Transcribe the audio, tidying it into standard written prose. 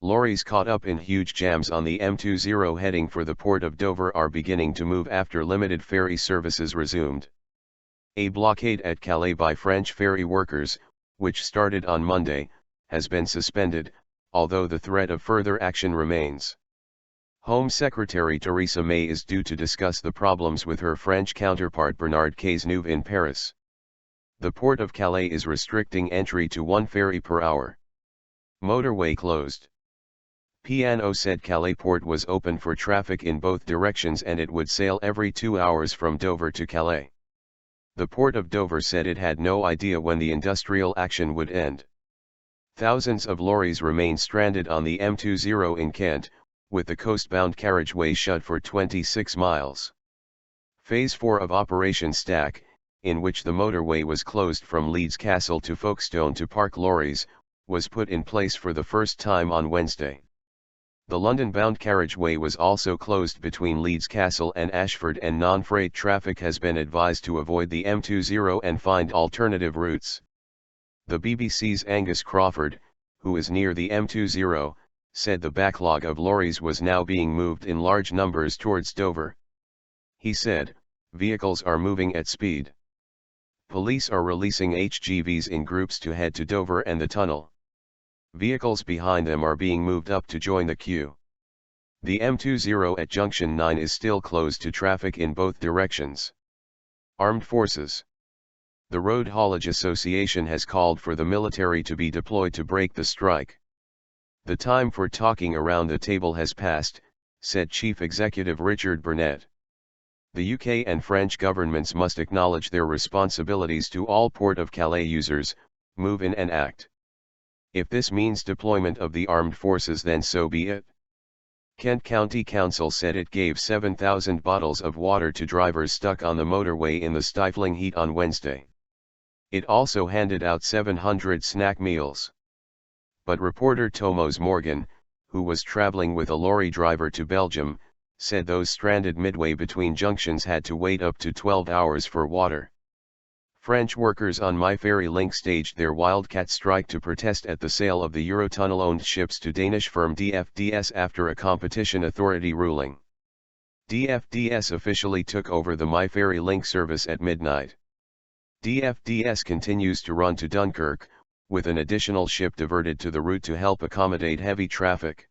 Lorries caught up in huge jams on the M20 heading for the port of Dover are beginning to move after limited ferry services resumed. A blockade at Calais by French ferry workers, which started on Monday, has been suspended, although the threat of further action remains. Home Secretary Theresa May is due to discuss the problems with her French counterpart Bernard Cazeneuve in Paris. The Port of Calais is restricting entry to one ferry per hour. Motorway closed. PNO said Calais port was open for traffic in both directions and it would sail every 2 hours from Dover to Calais. The Port of Dover said it had no idea when the industrial action would end. Thousands of lorries remain stranded on the M20 in Kent, with the coastbound carriageway shut for 26 miles. Phase 4 of Operation Stack, in which the motorway was closed from Leeds Castle to Folkestone to park lorries, was put in place for the first time on Wednesday. The London-bound carriageway was also closed between Leeds Castle and Ashford, and non-freight traffic has been advised to avoid the M20 and find alternative routes. The BBC's Angus Crawford, who is near the M20, said the backlog of lorries was now being moved in large numbers towards Dover. He said, "Vehicles are moving at speed. Police are releasing HGVs in groups to head to Dover and the tunnel. Vehicles behind them are being moved up to join the queue. The M20 at Junction 9 is still closed to traffic in both directions." Armed Forces. The Road Haulage Association has called for the military to be deployed to break the strike. "The time for talking around the table has passed," said Chief Executive Richard Burnett. "The UK and French governments must acknowledge their responsibilities to all Port of Calais users, move in and act. If this means deployment of the armed forces, then so be it." Kent County Council said it gave 7,000 bottles of water to drivers stuck on the motorway in the stifling heat on Wednesday. It also handed out 700 snack meals. But reporter Thomas Morgan, who was traveling with a lorry driver to Belgium, said those stranded midway between junctions had to wait up to 12 hours for water. French workers on My Ferry Link staged their wildcat strike to protest at the sale of the Eurotunnel-owned ships to Danish firm DFDS after a competition authority ruling. DFDS officially took over the My Ferry Link service at midnight. DFDS continues to run to Dunkirk, with an additional ship diverted to the route to help accommodate heavy traffic.